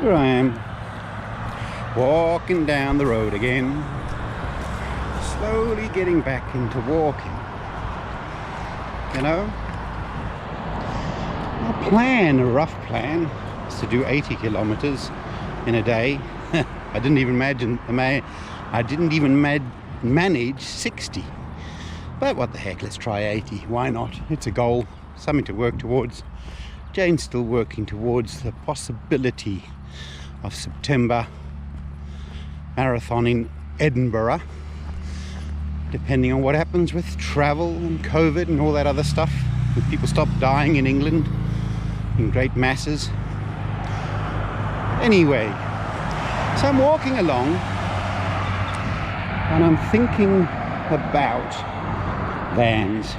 Here I am, walking down the road again, slowly getting back into walking. You know, my plan, a rough plan, is to do 80 kilometers in a day. I didn't even manage 60. But what the heck, let's try 80. Why not? It's a goal, something to work towards. Jane's still working towards the possibility of September marathon in Edinburgh, depending on what happens with travel and COVID and all that other stuff. If people stop dying in England in great masses. Anyway, so I'm walking along and I'm thinking about vans.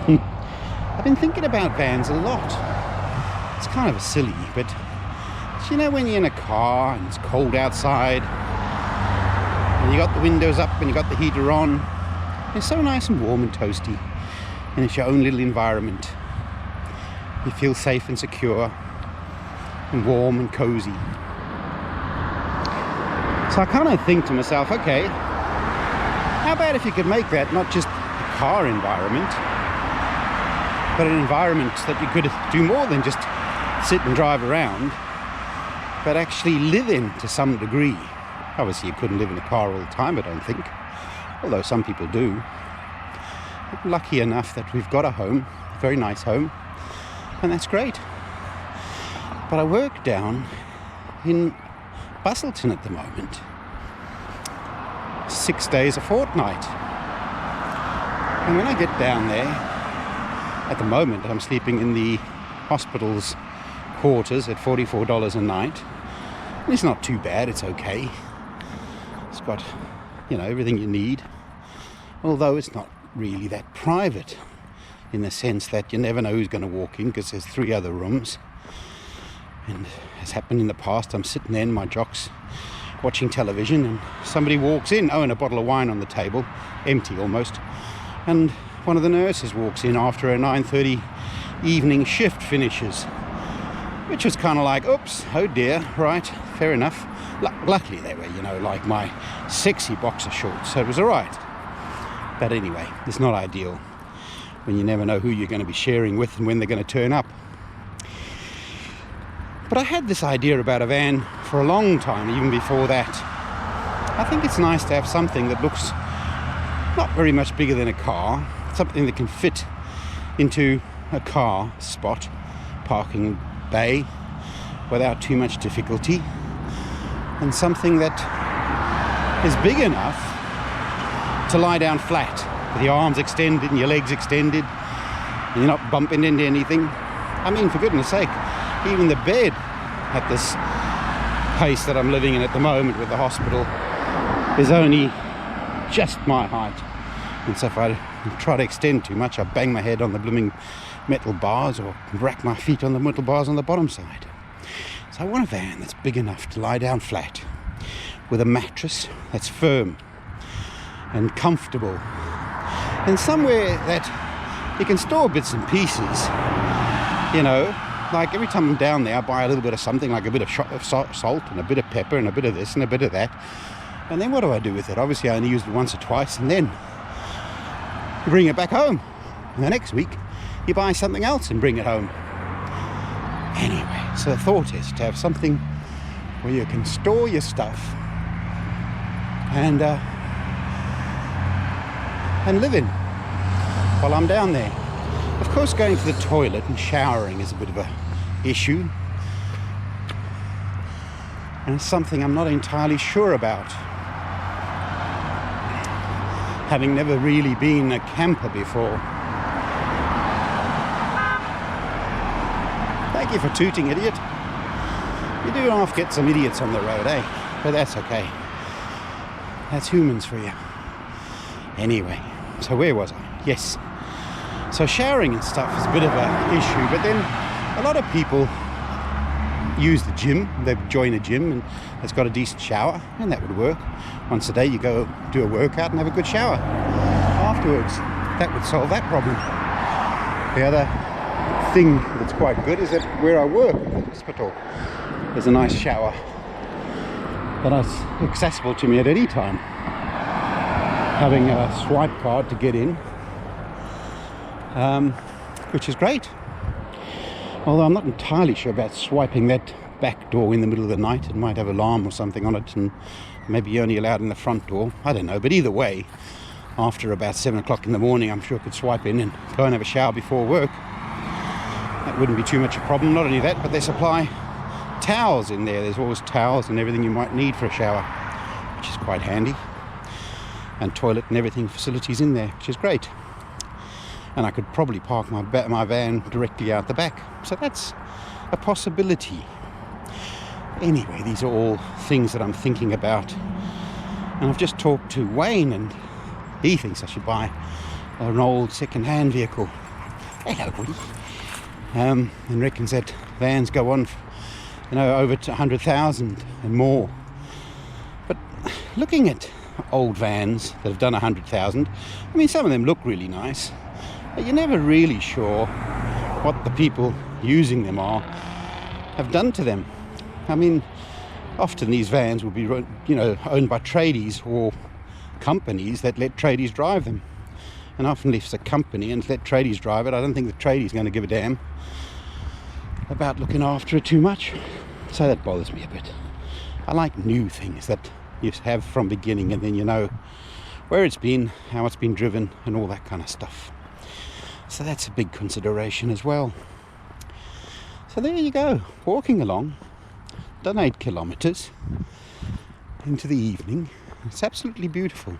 I've been thinking about vans a lot. It's kind of silly, but you know, when you're in a car and it's cold outside and you got the windows up and you got the heater on, it's so nice and warm and toasty, and it's your own little environment. You feel safe and secure and warm and cozy. So I kind of think to myself, okay, how about if you could make that not just a car environment, but an environment that you could do more than just sit and drive around, but actually live in to some degree. Obviously you couldn't live in a car all the time, I don't think, although some people do. I'm lucky enough that we've got a home, a very nice home, and that's great. But I work down in Busselton at the moment, 6 days a fortnight. And when I get down there, at the moment I'm sleeping in the hospital's quarters at $44 a night. And it's not too bad, it's okay. It's got, you know, everything you need. Although it's not really that private, in the sense that you never know who's going to walk in because there's 3 other rooms. And as happened in the past, I'm sitting there in my jocks watching television and somebody walks in, and a bottle of wine on the table, empty almost. And one of the nurses walks in after a 9:30 evening shift finishes. Which was kind of like, oops, oh dear, right, fair enough. Luckily they were, you know, like my sexy boxer shorts, so it was all right. But anyway, it's not ideal when you never know who you're going to be sharing with and when they're going to turn up. But I had this idea about a van for a long time, even before that. I think it's nice to have something that looks not very much bigger than a car, something that can fit into a car spot, parking bay, without too much difficulty, and something that is big enough to lie down flat with your arms extended and your legs extended and you're not bumping into anything. I mean, for goodness sake, even the bed at this place that I'm living in at the moment with the hospital is only just my height, and so if I try to extend too much I bang my head on the blooming metal bars or rack my feet on the metal bars on the bottom side. So I want a van that's big enough to lie down flat with a mattress that's firm and comfortable, and somewhere that you can store bits and pieces. You know, like every time I'm down there I buy a little bit of something, like a bit of salt and a bit of pepper and a bit of this and a bit of that, and then what do I do with it? Obviously I only use it once or twice, and then you bring it back home, and the next week you buy something else and bring it home. Anyway, so the thought is to have something where you can store your stuff and live in while I'm down there. Of course, going to the toilet and showering is a bit of a issue, and it's something I'm not entirely sure about, having never really been a camper before. Thank you for tooting, idiot. You do often get some idiots on the road, eh? But that's okay. That's humans for you. Anyway, so where was I? Yes. So showering and stuff is a bit of an issue, but then a lot of people use the gym. They join a gym and it's got a decent shower, and that would work. Once a day you go do a workout and have a good shower afterwards. That would solve that problem. The other thing that's quite good is that where I work at the hospital, there's a nice shower that's accessible to me at any time. Having a swipe card to get in, which is great. Although I'm not entirely sure about swiping that back door in the middle of the night. It might have an alarm or something on it, and maybe you're only allowed in the front door. I don't know, but either way, after about 7 o'clock in the morning, I'm sure I could swipe in and go and have a shower before work. That wouldn't be too much a problem. Not only that, but they supply towels in there. There's always towels and everything you might need for a shower, which is quite handy. And toilet and everything, facilities in there, which is great. And I could probably park my van directly out the back. So that's a possibility. Anyway, these are all things that I'm thinking about. And I've just talked to Wayne, and he thinks I should buy an old second-hand vehicle. Hello, Woody. And reckons that vans go on, over to 100,000 and more. But looking at old vans that have done 100,000, I mean, some of them look really nice, but you're never really sure what the people using them have done to them. I mean, often these vans will be, owned by tradies or companies that let tradies drive them. And often if it's a company and let tradies drive it, I don't think the tradie's going to give a damn about looking after it too much. So that bothers me a bit. I like new things that you have from beginning, and then you know where it's been, how it's been driven, and all that kind of stuff. So that's a big consideration as well. So there you go, walking along, done 8 kilometers into the evening. It's absolutely beautiful,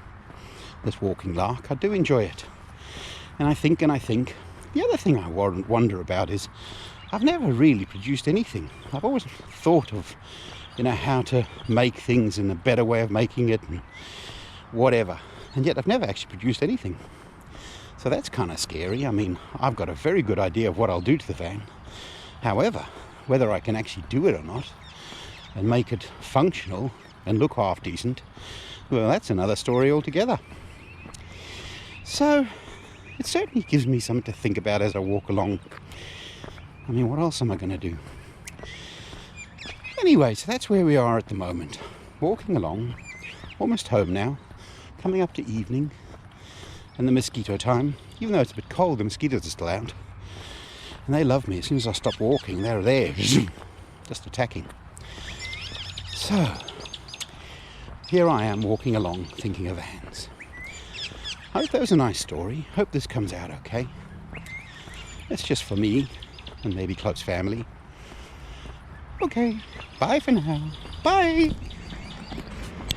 this walking lark. I do enjoy it. And I think the other thing I wonder about is I've never really produced anything. I've always thought of how to make things and a better way of making it and whatever, and yet I've never actually produced anything. So that's kind of scary. I mean, I've got a very good idea of what I'll do to the van. However, whether I can actually do it or not and make it functional and look half decent, well, that's another story altogether. So it certainly gives me something to think about as I walk along. I mean, what else am I going to do? Anyway, so that's where we are at the moment. Walking along, almost home now, coming up to evening and the mosquito time. Even though it's a bit cold, the mosquitoes are still out. And they love me. As soon as I stop walking, they're there, just attacking. So, here I am walking along, thinking of vans. I hope that was a nice story. Hope this comes out okay. It's just for me and maybe close family. Okay, bye for now. Bye!